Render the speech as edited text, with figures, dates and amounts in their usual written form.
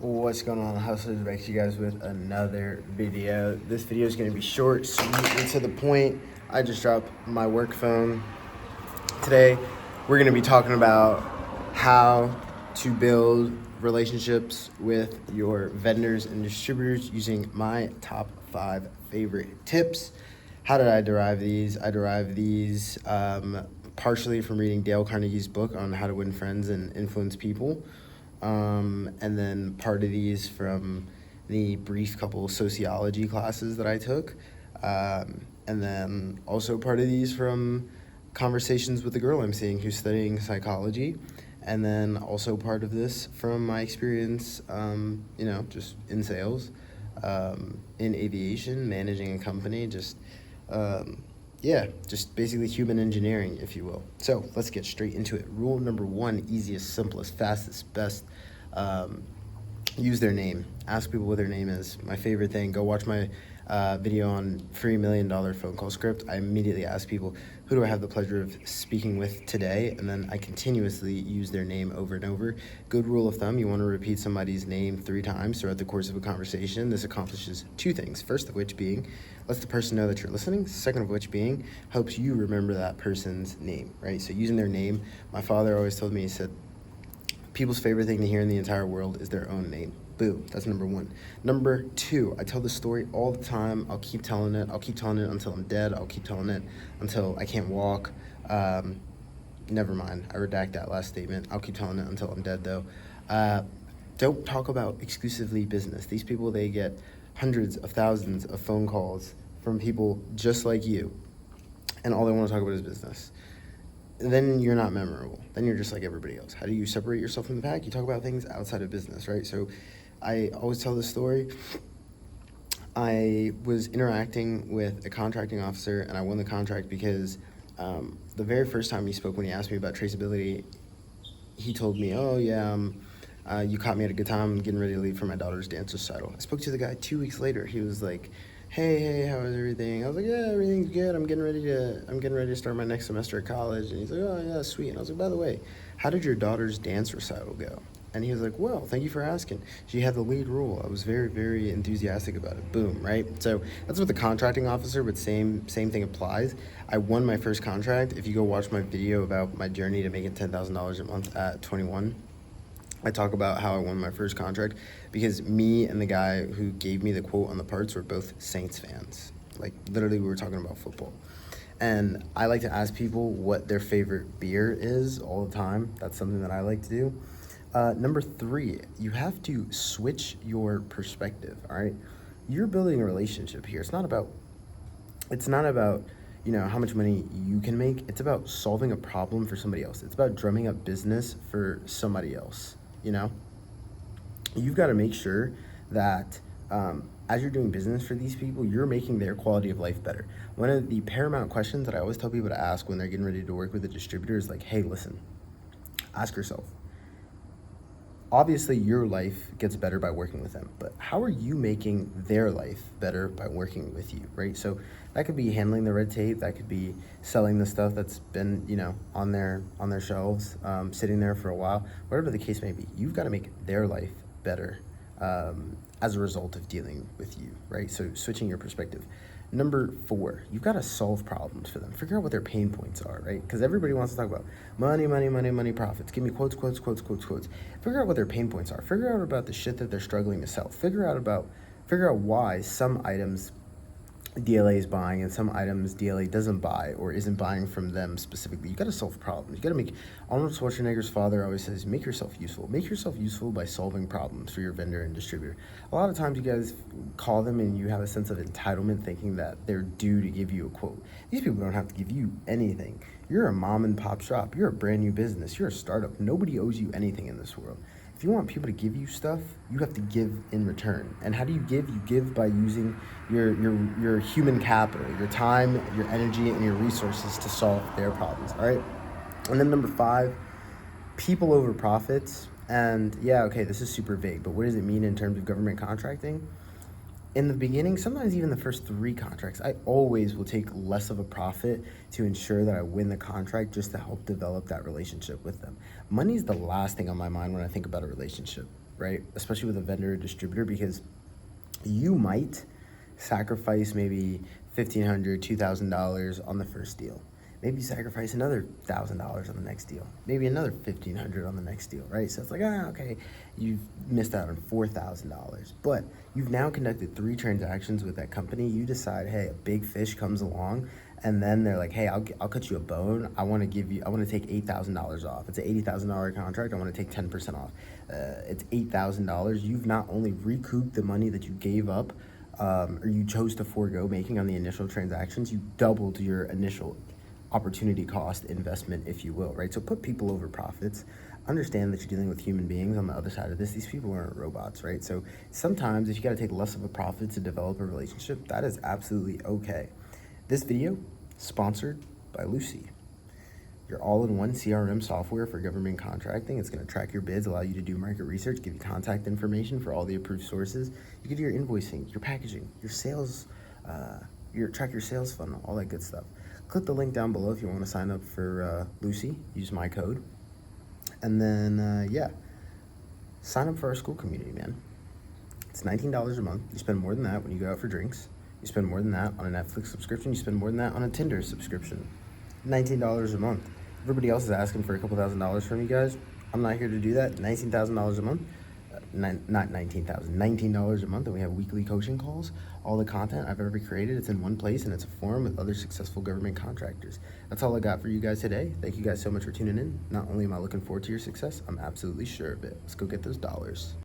What's going on, hustlers? Back to you guys with another video. This video is going to be short, sweet, and to the point. I just dropped my work phone. Today, we're going to be talking about how to build relationships with your vendors and distributors using my top 5 favorite tips. How did I derive these? I derived these partially from reading Dale Carnegie's book on how to win friends and influence people. And then part of these from the brief couple sociology classes that I took. And then also part of these from conversations with the girl I'm seeing who's studying psychology. And then also part of this from my experience, just in sales, in aviation, managing a company, just basically human engineering, if you will. So let's get straight into it. Rule number 1, easiest, simplest, fastest, best, use their name. Ask people what their name is. My favorite thing, go watch my video on free $1 million phone call script. I immediately ask people, who do I have the pleasure of speaking with today? And then I continuously use their name over and over. Good rule of thumb, you want to repeat somebody's name 3 times throughout the course of a conversation. This accomplishes 2 things. First of which being, lets the person know that you're listening. Second of which being, helps you remember that person's name, right? So using their name, my father always told me, he said, people's favorite thing to hear in the entire world is their own name. Boom, that's number 1. Number 2, I tell this story all the time. I'll keep telling it. I'll keep telling it until I'm dead. I'll keep telling it until I can't walk. Never mind, I redact that last statement. I'll keep telling it until I'm dead, though. Don't talk about exclusively business. These people, they get hundreds of thousands of phone calls from people just like you, and all they want to talk about is business. Then you're not memorable. Then you're just like everybody else. How do you separate yourself from the pack? You talk about things outside of business, right? So I always tell this story. I was interacting with a contracting officer, and I won the contract because the very first time he spoke, when he asked me about traceability, he told me, oh, yeah, you caught me at a good time. I'm getting ready to leave for my daughter's dance recital. I spoke to the guy 2 weeks later. He was like, hey, how is everything? I was like, yeah, everything's good. I'm getting ready to start my next semester at college. And he's like, oh, yeah, sweet. And I was like, by the way, how did your daughter's dance recital go? And he was like, well, thank you for asking. She had the lead role. I was very, very enthusiastic about it. Boom, right? So that's with the contracting officer, but same thing applies. I won my first contract. If you go watch my video about my journey to making $10,000 a month at 21, I talk about how I won my first contract because me and the guy who gave me the quote on the parts were both Saints fans. Like, literally, we were talking about football. And I like to ask people what their favorite beer is all the time. That's something that I like to do. Number 3, you have to switch your perspective, all right? You're building a relationship here. It's not about how much money you can make. It's about solving a problem for somebody else. It's about drumming up business for somebody else. You've got to make sure that as you're doing business for these people, you're making their quality of life better. One of the paramount questions that I always tell people to ask when they're getting ready to work with a distributor is like, hey, listen, ask yourself, obviously your life gets better by working with them, but how are you making their life better by working with you, right? So that could be handling the red tape, that could be selling the stuff that's been, on their shelves, sitting there for a while, whatever the case may be. You've got to make their life better as a result of dealing with you, right? So switching your perspective. Number 4, you've got to solve problems for them. Figure out what their pain points are, right? Because everybody wants to talk about money, profits. Give me quotes. Figure out what their pain points are. Figure out about the shit that they're struggling to sell. Figure out why some items DLA is buying and some items DLA doesn't buy or isn't buying from them specifically. You got to solve problems. You got to make, Arnold Schwarzenegger's father always says, make yourself useful. Make yourself useful by solving problems for your vendor and distributor. A lot of times you guys call them and you have a sense of entitlement thinking that they're due to give you a quote. These people don't have to give you anything. You're a mom and pop shop. You're a brand new business. You're a startup. Nobody owes you anything in this world. If you want people to give you stuff, you have to give in return. And how do you give? You give by using your human capital, your time, your energy, and your resources to solve their problems, all right? And then number 5, people over profits. And yeah, okay, this is super vague, but what does it mean in terms of government contracting? In the beginning, sometimes even the first 3 contracts, I always will take less of a profit to ensure that I win the contract just to help develop that relationship with them. Money is the last thing on my mind when I think about a relationship. right? Especially with a vendor or distributor, because you might sacrifice maybe $1,500, $2,000 on the first deal. Maybe you sacrifice another $1,000 on the next deal. Maybe another $1,500 on the next deal, right? So it's like, okay, you've missed out on $4,000, but you've now conducted 3 transactions with that company. You decide, hey, a big fish comes along, and then they're like, hey, I'll cut you a bone. I want to take $8,000 off. It's an $80,000 contract. I want to take 10% off. It's $8,000. You've not only recouped the money that you gave up, or you chose to forego making on the initial transactions, you doubled your initial opportunity cost investment, if you will, right? So put people over profits. Understand that you're dealing with human beings on the other side of this. These people aren't robots, right? So sometimes if you got to take less of a profit to develop a relationship, that is absolutely okay. This video sponsored by Lucy, your all-in-one CRM software for government contracting. It's going to track your bids, allow you to do market research, give you contact information for all the approved sources. You can do your invoicing, your packaging, your sales, track your sales funnel, all that good stuff. Click the link down below if you want to sign up for Lucy. Use my code. And then, yeah, sign up for our Skool community, man. It's $19 a month. You spend more than that when you go out for drinks. You spend more than that on a Netflix subscription. You spend more than that on a Tinder subscription. $19 a month. Everybody else is asking for a couple $1,000s from you guys. I'm not here to do that. $19,000 a month. Not $19,000, $19 a month, and we have weekly coaching calls. All the content I've ever created, it's in one place, and it's a forum with other successful government contractors. That's all I got for you guys today. Thank you guys so much for tuning in. Not only am I looking forward to your success, I'm absolutely sure of it. Let's go get those dollars.